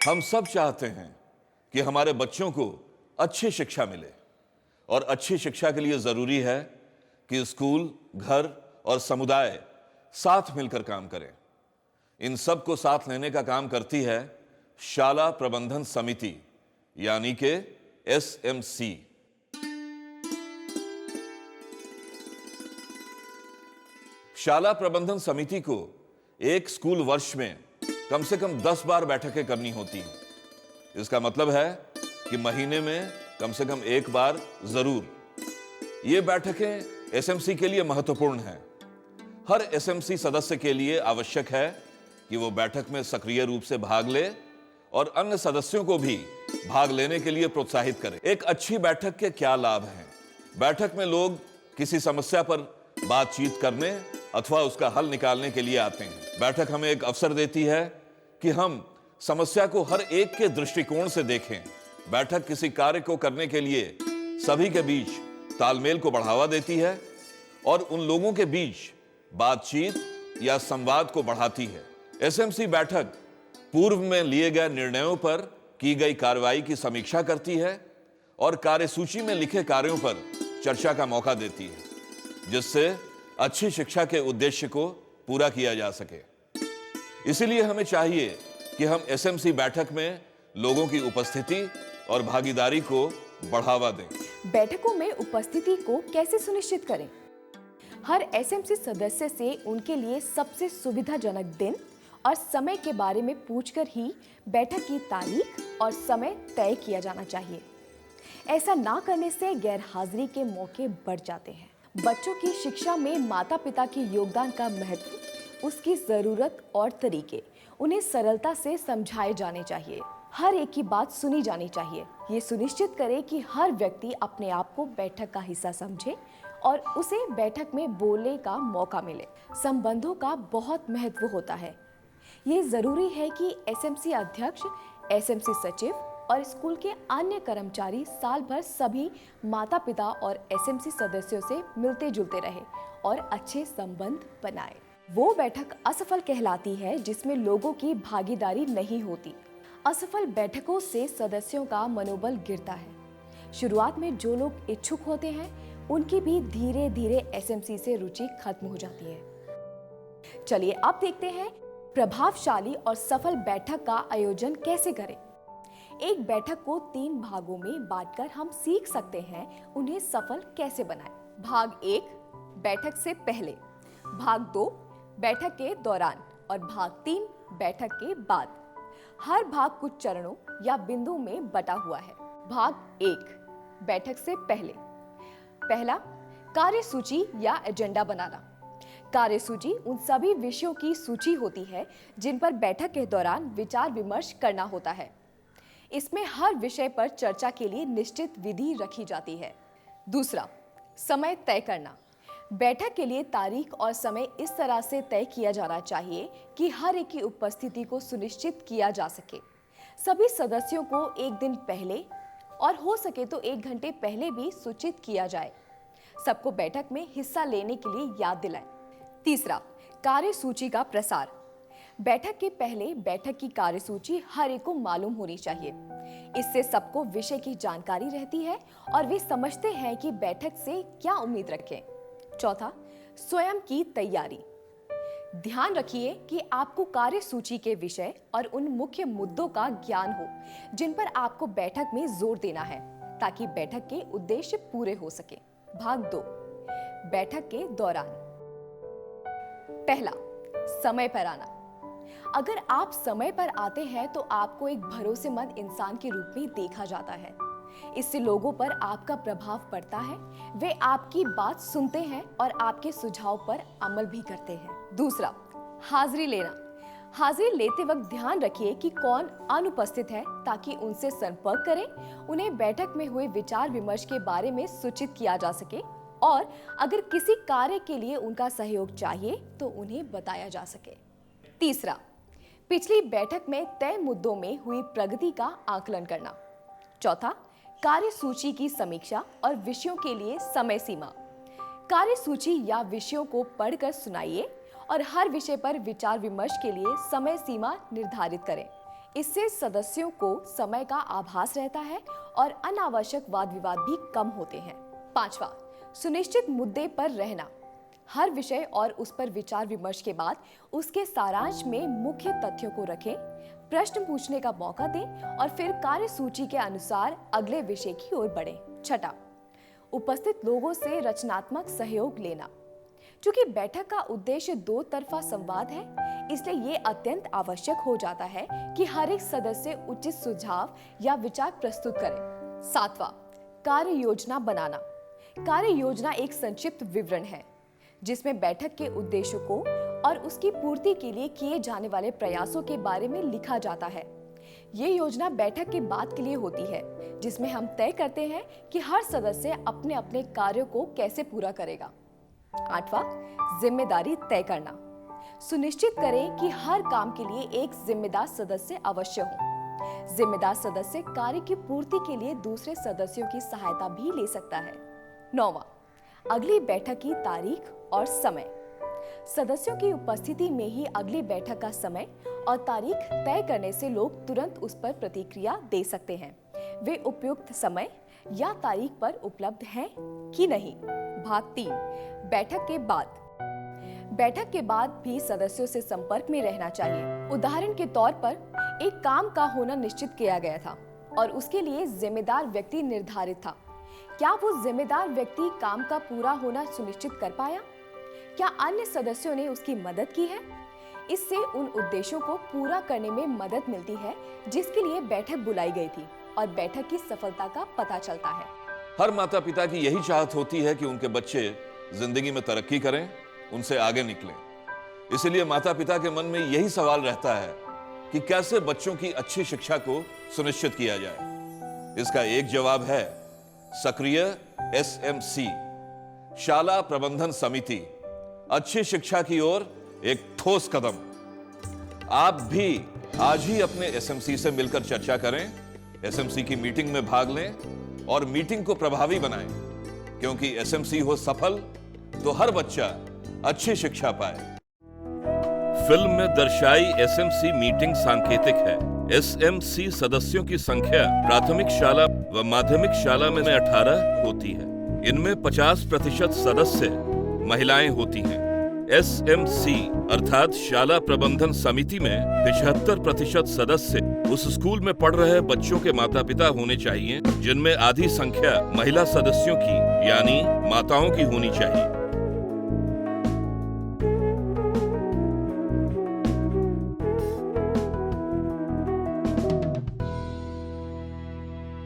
हम सब चाहते हैं कि हमारे बच्चों को अच्छी शिक्षा मिले और अच्छी शिक्षा के लिए जरूरी है कि स्कूल, घर और समुदाय साथ मिलकर काम करें। इन सब को साथ लेने का काम करती है शाला प्रबंधन समिति यानी कि एसएमसी। शाला प्रबंधन समिति को एक स्कूल वर्ष में कम से कम 10 बार बैठकें करनी होती हैं। इसका मतलब है कि महीने में कम से कम एक बार जरूर। ये बैठकें एसएमसी के लिए महत्वपूर्ण हैं। हर एसएमसी सदस्य के लिए आवश्यक है कि वो बैठक में सक्रिय रूप से भाग ले और अन्य सदस्यों को भी भाग लेने के लिए प्रोत्साहित करें। एक अच्छी बैठक के क्या लाभ हैं? बैठक में लोग किसी समस्या पर बातचीत करने अथवा उसका हल निकालने के लिए आते हैं। बैठक हमें एक अवसर देती है कि हम समस्या को हर एक के दृष्टिकोण से देखें। बैठक किसी कार्य को करने के लिए सभी के बीच तालमेल को बढ़ावा देती है और उन लोगों के बीच बातचीत या संवाद को बढ़ाती है। एसएमसी बैठक पूर्व में लिए गए निर्णयों पर की गई कार्रवाई की समीक्षा करती है और कार्यसूची में लिखे कार्यों पर चर्चा का मौका देती है, जिससे अच्छी शिक्षा के उद्देश्य को पूरा किया जा सके। इसीलिए हमें चाहिए कि हम एसएमसी बैठक में लोगों की उपस्थिति और भागीदारी को बढ़ावा दें। बैठकों में उपस्थिति को कैसे सुनिश्चित करें? हर एसएमसी सदस्य से उनके लिए सबसे सुविधाजनक दिन और समय के बारे में पूछकर ही बैठक की तारीख और समय तय किया जाना चाहिए। ऐसा ना करने से गैर हाजिरी के मौके बढ़ जाते हैं। बच्चों की शिक्षा में माता पिता के योगदान का महत्व, उसकी जरूरत और तरीके उन्हें सरलता से समझाए जाने चाहिए। हर एक की बात सुनी जानी चाहिए। ये सुनिश्चित करें कि हर व्यक्ति अपने आप को बैठक का हिस्सा समझे और उसे बैठक में बोलने का मौका मिले। संबंधों का बहुत महत्व होता है। ये जरूरी है कि एसएमसी अध्यक्ष, एसएमसी सचिव और स्कूल के अन्य कर्मचारी साल भर सभी माता पिता और एसएमसी सदस्यों से मिलते जुलते रहे और अच्छे संबंध बनाए। वो बैठक असफल कहलाती है जिसमें लोगों की भागीदारी नहीं होती। असफल बैठकों से सदस्यों का मनोबल गिरता है। शुरुआत में जो लोग इच्छुक होते हैं उनकी भी धीरे धीरे एसएमसी से रुचि खत्म हो जाती है। चलिए अब देखते हैं प्रभावशाली और सफल बैठक का आयोजन कैसे करें। एक बैठक को 3 भागों में बांटकर हम सीख सकते हैं उन्हें सफल कैसे बनाएं। भाग 1 बैठक से पहले, भाग 2 बैठक के दौरान और भाग 3 बैठक के बाद। हर भाग कुछ चरणों या बिंदु में बटा हुआ है। भाग 1 बैठक से पहले। पहला, कार्यसूची या एजेंडा बनाना। कार्यसूची उन सभी विषयों की सूची होती है जिन पर बैठक के दौरान विचार विमर्श करना होता है। इसमें हर विषय पर चर्चा के लिए निश्चित विधि रखी जाती है। दूसरा, समय तय करना। बैठक के लिए तारीख और समय इस तरह से तय किया जाना चाहिए कि हर एक की उपस्थिति को सुनिश्चित किया जा सके। सभी सदस्यों को एक दिन पहले और हो सके तो 1 घंटे पहले भी सूचित किया जाए। सबको बैठक में हिस्सा लेने के लिए याद दिलाएं। तीसरा, कार्यसूची का प्रसार। बैठक के पहले बैठक की कार्यसूची हर एक को मालूम होनी चाहिए। इससे सबको विषय की जानकारी रहती है और वे समझते हैं कि बैठक से क्या उम्मीद रखें। चौथा, स्वयं की तैयारी। ध्यान रखिए कि आपको कार्यसूची के विषय और उन मुख्य मुद्दों का ज्ञान हो जिन पर आपको बैठक में जोर देना है ताकि बैठक के उद्देश्य पूरे हो सके। भाग 2 बैठक के दौरान। पहला, समय पर आना। अगर आप समय पर आते हैं तो आपको एक भरोसेमंद इंसान के रूप में देखा जाता है। इससे लोगों पर आपका प्रभाव पड़ता है। वे आपकी बात सुनते हैं और आपके सुझाव पर अमल भी करते हैं। दूसरा, हाजिरी लेना। हाजिरी लेते वक्त ध्यान रखिए कि कौन अनुपस्थित है ताकि उनसे संपर्क करें, उन्हें बैठक में हुए विचार विमर्श के बारे में सूचित किया जा सके और अगर किसी कार्य के लिए उनका सहयोग चाहिए तो उन्हें बताया जा सके। तीसरा, पिछली बैठक में तय मुद्दों में हुई प्रगति का आकलन करना। चौथा, कार्यसूची की समीक्षा और विषयों के लिए समय सीमा। कार्यसूची या विषयों को पढ़कर सुनाइए और हर विषय पर विचार विमर्श के लिए समय सीमा निर्धारित करें। इससे सदस्यों को समय का आभास रहता है और अनावश्यक वाद विवाद भी कम होते हैं। 5वां, सुनिश्चित मुद्दे पर रहना। हर विषय और उस पर विचार विमर्श के बाद उसके सारांश में मुख्य तथ्यों को रखें, प्रश्न पूछने का मौका दें और फिर कार्यसूची के अनुसार अगले विषय की ओर बढ़ें। 6, उपस्थित लोगों से रचनात्मक सहयोग लेना। चूंकि बैठक का उद्देश्य दो तरफा संवाद है, इसलिए ये अत्यंत आवश्यक हो जाता है कि हर एक सदस्य उचित सुझाव या विचार प्रस्तुत करे। 7वां, कार्य योजना बनाना। कार्य योजना एक संक्षिप्त विवरण है जिसमें बैठक के उद्देश्यों को और उसकी पूर्ति के लिए किए जाने वाले प्रयासों के बारे में लिखा जाता है। ये योजना बैठक के बाद के लिए होती है, जिसमें हम तय करते हैं कि हर सदस्य अपने अपने कार्यों को कैसे पूरा करेगा। 8वां, जिम्मेदारी तय करना। सुनिश्चित करें कि हर काम के लिए एक जिम्मेदार सदस्य अवश्य हो। जिम्मेदार सदस्य कार्य की पूर्ति के लिए दूसरे सदस्यों की सहायता भी ले सकता है। 9वां, अगली बैठक की तारीख और समय। सदस्यों की उपस्थिति में ही अगली बैठक का समय और तारीख तय करने से लोग तुरंत उस पर प्रतिक्रिया दे सकते हैं। वे उपयुक्त समय या तारीख पर उपलब्ध हैं कि नहीं। भाग 3, बैठक के बाद। बैठक के बाद भी सदस्यों से संपर्क में रहना चाहिए। उदाहरण के तौर पर एक काम का होना निश्चित किया गया था और उसके लिए जिम्मेदार व्यक्ति निर्धारित था। क्या वो जिम्मेदार व्यक्ति काम का पूरा होना सुनिश्चित कर पाया? क्या अन्य सदस्यों ने उसकी मदद की है? इससे उन उद्देश्यों को पूरा करने में मदद मिलती है जिसके लिए बैठक बुलाई गई थी और बैठक की सफलता का पता चलता है। हर माता पिता की यही चाहत होती है कि उनके बच्चे जिंदगी में तरक्की करें, उनसे आगे निकलें। इसलिए माता पिता के मन में यही सवाल रहता है कि कैसे बच्चों की अच्छी शिक्षा को सुनिश्चित किया जाए। इसका एक जवाब है सक्रिय एसएमसी, शाला प्रबंधन समिति। अच्छी शिक्षा की ओर एक ठोस कदम। आप भी आज ही अपने एसएमसी से मिलकर चर्चा करें, एसएमसी की मीटिंग में भाग लें और मीटिंग को प्रभावी बनाएं, क्योंकि एसएमसी हो सफल तो हर बच्चा अच्छी शिक्षा पाए। फिल्म में दर्शाई एसएमसी मीटिंग सांकेतिक है। एसएमसी सदस्यों की संख्या प्राथमिक शाला व माध्यमिक शाला में 18 होती है। इनमें 50% सदस्य महिलाएं होती हैं। एसएमसी अर्थात शाला प्रबंधन समिति में 75% सदस्य उस स्कूल में पढ़ रहे बच्चों के माता पिता होने चाहिए, जिनमें आधी संख्या महिला सदस्यों की यानी माताओं की होनी चाहिए।